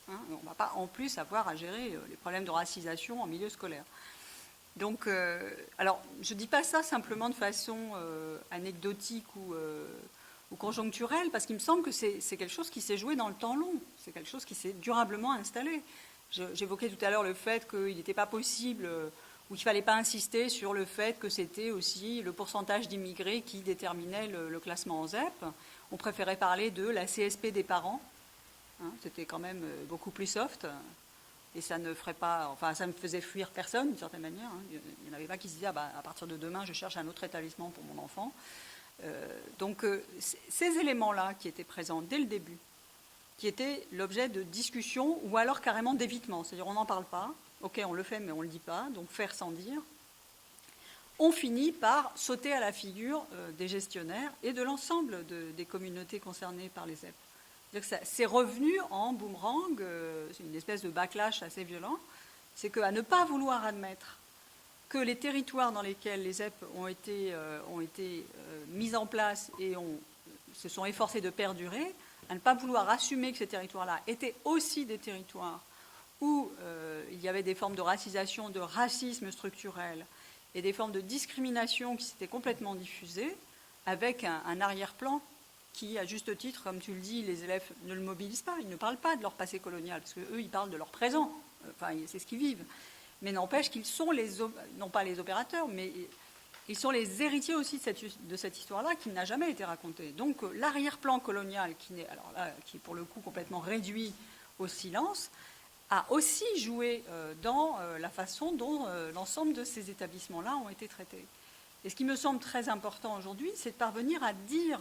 Hein, on ne va pas en plus avoir à gérer les problèmes de racisation en milieu scolaire. Donc, alors, je ne dis pas ça simplement de façon anecdotique ou conjoncturelle, parce qu'il me semble que c'est quelque chose qui s'est joué dans le temps long, c'est quelque chose qui s'est durablement installé. J'évoquais tout à l'heure le fait qu'il n'était pas possible, ou qu'il ne fallait pas insister sur le fait que c'était aussi le pourcentage d'immigrés qui déterminait le classement en ZEP. On préférait parler de la CSP des parents, hein, c'était quand même beaucoup plus soft. Et ça ne ferait pas, enfin, ça ne faisait fuir personne d'une certaine manière. Hein. Il n'y en avait pas qui se disaient, à partir de demain, je cherche un autre établissement pour mon enfant. Donc, ces éléments-là qui étaient présents dès le début, qui étaient l'objet de discussion ou alors carrément d'évitement, c'est-à-dire on n'en parle pas, ok, on le fait, mais on ne le dit pas, donc faire sans dire, on finit par sauter à la figure des gestionnaires et de l'ensemble des communautés concernées par les ZEP. C'est revenu en boomerang, c'est une espèce de backlash assez violent, c'est qu'à ne pas vouloir admettre que les territoires dans lesquels les ZEP ont été mis en place et se sont efforcés de perdurer, à ne pas vouloir assumer que ces territoires-là étaient aussi des territoires où il y avait des formes de racisation, de racisme structurel et des formes de discrimination qui s'étaient complètement diffusées, avec un arrière-plan qui, à juste titre, comme tu le dis, les élèves ne le mobilisent pas, ils ne parlent pas de leur passé colonial, parce qu'eux, ils parlent de leur présent, enfin, c'est ce qu'ils vivent. Mais n'empêche qu'ils sont non pas les opérateurs, mais ils sont les héritiers aussi de cette histoire-là qui n'a jamais été racontée. Donc l'arrière-plan colonial, qui est pour le coup complètement réduit au silence, a aussi joué dans la façon dont l'ensemble de ces établissements-là ont été traités. Et ce qui me semble très important aujourd'hui, c'est de parvenir à dire,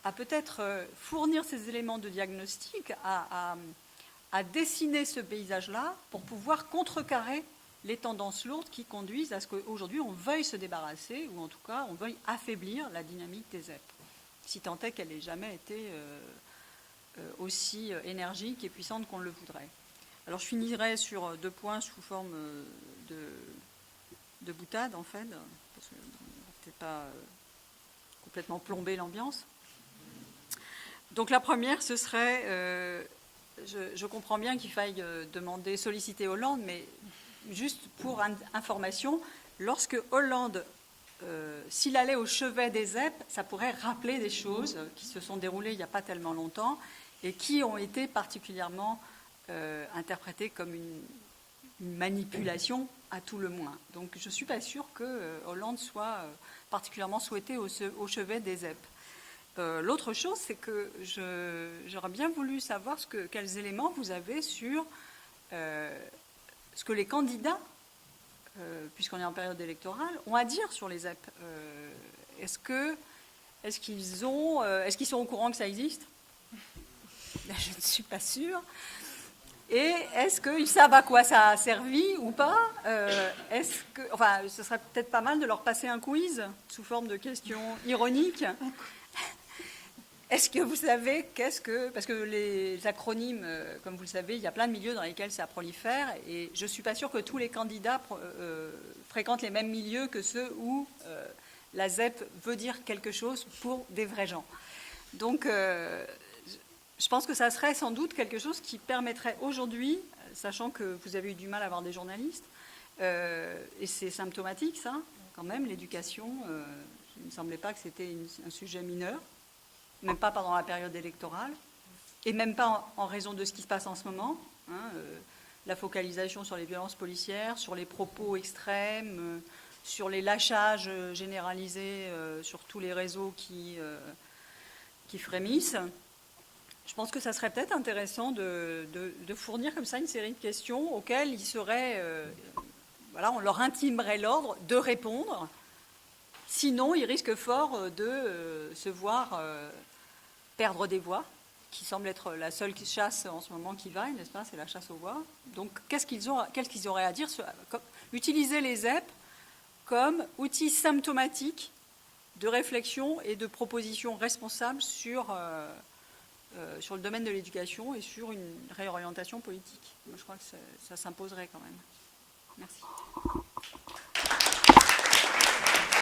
à peut-être fournir ces éléments de diagnostic, à dessiner ce paysage-là pour pouvoir contrecarrer les tendances lourdes qui conduisent à ce qu'aujourd'hui on veuille se débarrasser, ou en tout cas on veuille affaiblir la dynamique des ZEP, si tant est qu'elle n'ait jamais été aussi énergique et puissante qu'on le voudrait. Alors je finirai sur 2 points sous forme de boutade, en fait, parce que on va peut-être pas complètement plomber l'ambiance. Donc la première, ce serait, je comprends bien qu'il faille solliciter Hollande, mais juste pour information, lorsque Hollande, s'il allait au chevet des ZEP, ça pourrait rappeler des choses qui se sont déroulées il n'y a pas tellement longtemps et qui ont été particulièrement interprétées comme une manipulation à tout le moins. Donc je ne suis pas sûre que Hollande soit particulièrement souhaité au chevet des ZEP. L'autre chose, c'est que j'aurais bien voulu savoir quels éléments vous avez sur ce que les candidats, puisqu'on est en période électorale, ont à dire sur les ZEP. Est-ce qu'ils sont au courant que ça existe? Je ne suis pas sûre. Et est-ce qu'ils savent à quoi ça a servi ou pas? Ce serait peut-être pas mal de leur passer un quiz sous forme de questions ironiques. Est-ce que vous savez parce que les acronymes, comme vous le savez, il y a plein de milieux dans lesquels ça prolifère, et je ne suis pas sûre que tous les candidats fréquentent les mêmes milieux que ceux où la ZEP veut dire quelque chose pour des vrais gens. Donc, je pense que ça serait sans doute quelque chose qui permettrait aujourd'hui, sachant que vous avez eu du mal à avoir des journalistes, et c'est symptomatique ça, quand même, l'éducation, il ne me semblait pas que c'était un sujet mineur, même pas pendant la période électorale, et même pas en raison de ce qui se passe en ce moment, hein, la focalisation sur les violences policières, sur les propos extrêmes, sur les lâchages généralisés sur tous les réseaux qui frémissent. Je pense que ça serait peut-être intéressant de fournir comme ça une série de questions auxquelles ils seraient, on leur intimerait l'ordre de répondre. Sinon, ils risquent fort de se voir perdre des voix, qui semble être la seule chasse en ce moment qui vaille, n'est-ce pas? C'est la chasse aux voix. Donc, qu'est-ce qu'ils auraient à dire utiliser les ZEP comme outil symptomatique de réflexion et de propositions responsables sur le domaine de l'éducation et sur une réorientation politique. Moi, je crois que ça s'imposerait quand même. Merci.